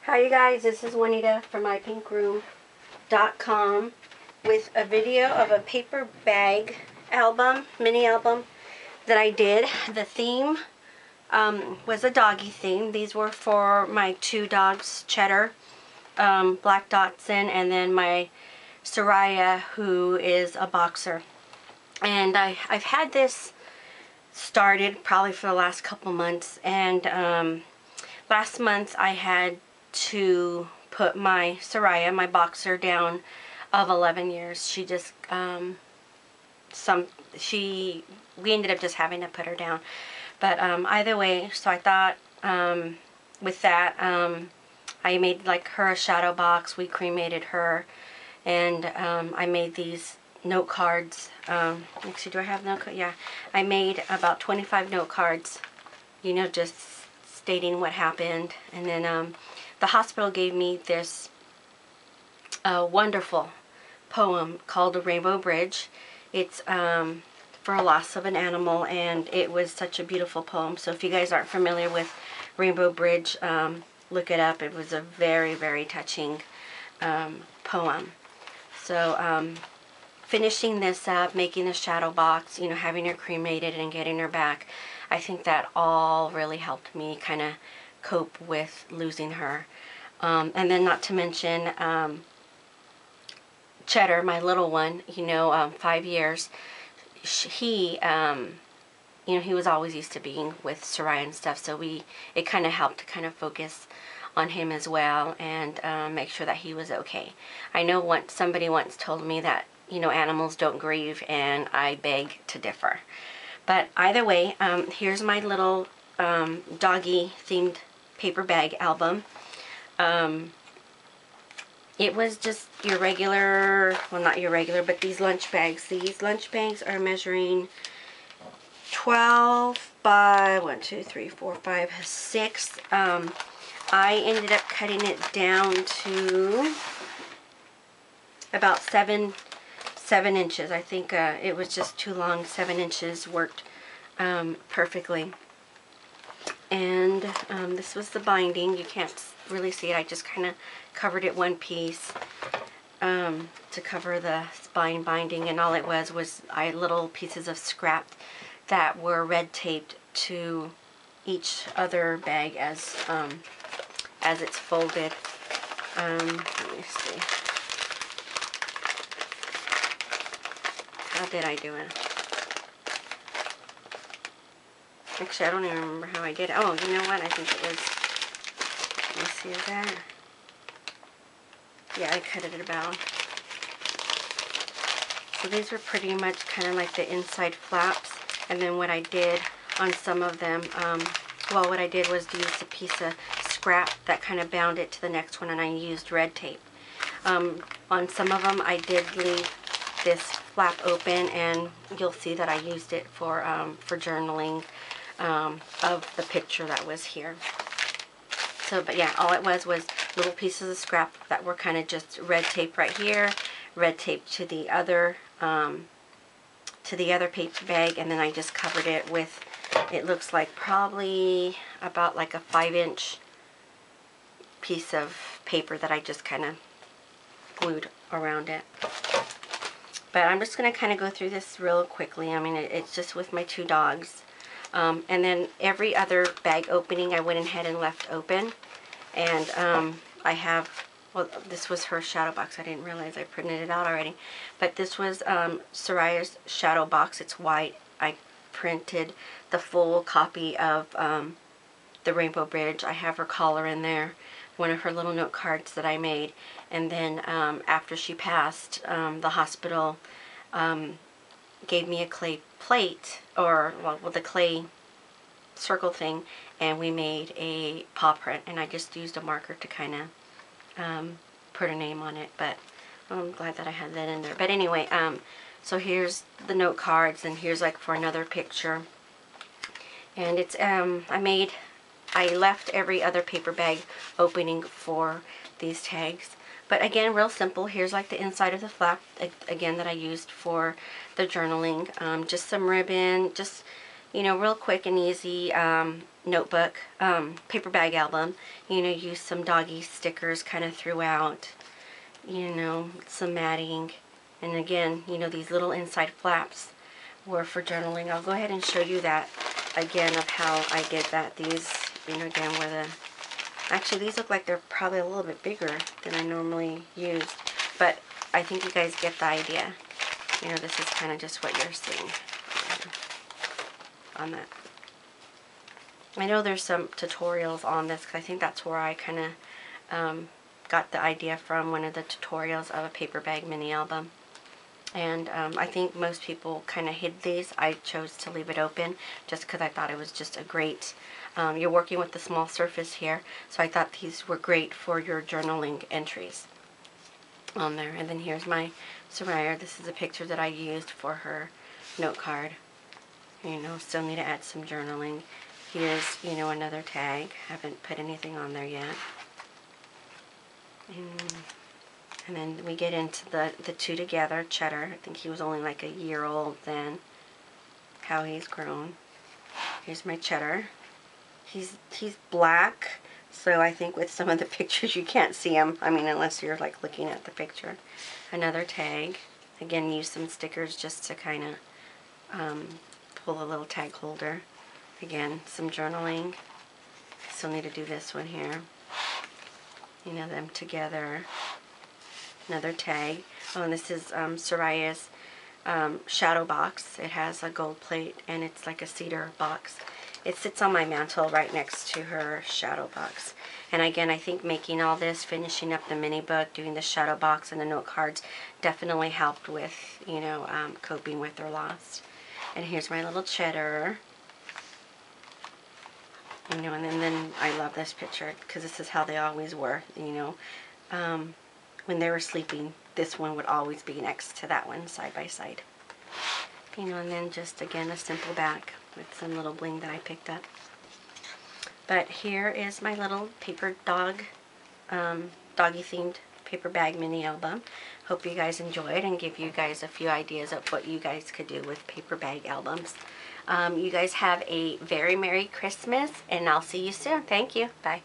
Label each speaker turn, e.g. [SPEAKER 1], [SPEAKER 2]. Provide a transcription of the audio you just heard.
[SPEAKER 1] Hi you guys, this is Juanita from mypinkroom.com with a video of a paper bag album, mini album that I did. The theme was a doggy theme. These were for my two dogs, Chedder, Black Dotson, and then my Sariah, who is a boxer. And I've had this started probably for the last couple months, and last month I had to put my Sariah, my boxer, down of 11 years. She just we ended up just having to put her down, but either way, so I thought with that I made like her a shadow box. We cremated her, and I made these note cards. Actually, do I have note cards? Yeah, I made about 25 note cards, you know, just stating what happened. And then the hospital gave me this wonderful poem called The Rainbow Bridge. It's for a loss of an animal, and it was such a beautiful poem. So if you guys aren't familiar with Rainbow Bridge, look it up. It was a very, very touching poem. So finishing this up, making the shadow box, you know, having her cremated and getting her back, I think that all really helped me kind of cope with losing her. And then not to mention Chedder, my little one, you know, 5 years, he, you know, he was always used to being with Sariah and stuff, so it kind of helped to kind of focus on him as well, and make sure that he was okay. I know somebody once told me that, you know, animals don't grieve, and I beg to differ. But either way, here's my little doggy themed paper bag album. It was just your regular, well, not your regular, but these lunch bags. These lunch bags are measuring 12 by 1, 2, 3, 4, 5, 6. I ended up cutting it down to about 7 inches. I think it was just too long. 7 inches worked perfectly. And this was the binding. You can't really see it. I just kind of covered it one piece to cover the spine binding, and all it was little pieces of scrap that were red taped to each other bag as it's folded. Let me see. How did I do it? Actually, I don't even remember how I did it. Oh, you know what? I think it was, let me see, is that? Yeah, I cut it about. So these were pretty much kind of like the inside flaps. And then what I did on some of them, well, what I did was use a piece of scrap that kind of bound it to the next one, and I used red tape. On some of them, I did leave this flap open, and you'll see that I used it for journaling of the picture that was here. So, but yeah, all it was little pieces of scrap that were kind of just red tape right here, red tape to the other paper bag, and then I just covered it with, it looks like probably about like a 5-inch piece of paper that I just kind of glued around it. But I'm just going to kind of go through this real quickly. I mean, it's just with my two dogs. And then every other bag opening I went ahead and left open. And I have, well, this was her shadow box. I didn't realize I printed it out already. But this was Sariah's shadow box. It's white. I printed the full copy of the Rainbow Bridge. I have her collar in there, one of her little note cards that I made. And then after she passed, the hospital gave me a clay plate, or well, with a clay circle thing, and we made a paw print, and I just used a marker to kind of put her name on it. But I'm glad that I had that in there. But anyway, so here's the note cards, and here's like for another picture. And it's I left every other paper bag opening for these tags. But again, real simple. Here's like the inside of the flap, again, that I used for the journaling. Just some ribbon, just, you know, real quick and easy. notebook, paper bag album. You know, use some doggy stickers kind of throughout. You know, some matting. And again, you know, these little inside flaps were for journaling. I'll go ahead and show you that again of how I did that. These, you know, again, where the... Actually, these look like they're probably a little bit bigger than I normally use. But I think you guys get the idea. You know, this is kind of just what you're seeing on that. I know there's some tutorials on this because I think that's where I kind of got the idea from, one of the tutorials of a paper bag mini album. And I think most people kind of hid these. I chose to leave it open just because I thought it was just a great... you're working with the small surface here, so I thought these were great for your journaling entries on there. And then here's my Sariah. This is a picture that I used for her note card. You know, still need to add some journaling. Here's, you know, another tag. Haven't put anything on there yet. And then we get into the two together. Chedder, I think he was only like a year old then. How he's grown. Here's my Chedder. He's black, so I think with some of the pictures you can't see him. I mean, unless you're like looking at the picture. Another tag. Again, use some stickers just to kind of pull a little tag holder. Again, some journaling. Still need to do this one here. You know, them together. Another tag. Oh, and this is Sariah's shadow box. It has a gold plate and it's like a cedar box. It sits on my mantle right next to her shadow box. And again, I think making all this, finishing up the mini book, doing the shadow box and the note cards definitely helped with, you know, coping with her loss. And here's my little Chedder. You know, and then I love this picture because this is how they always were, you know. When they were sleeping, this one would always be next to that one, side by side. You know, and then just, again, a simple back with some little bling that I picked up. But here is my little paper dog, doggy-themed paper bag mini album. Hope you guys enjoyed and give you guys a few ideas of what you guys could do with paper bag albums. You guys have a very Merry Christmas, and I'll see you soon. Thank you. Bye.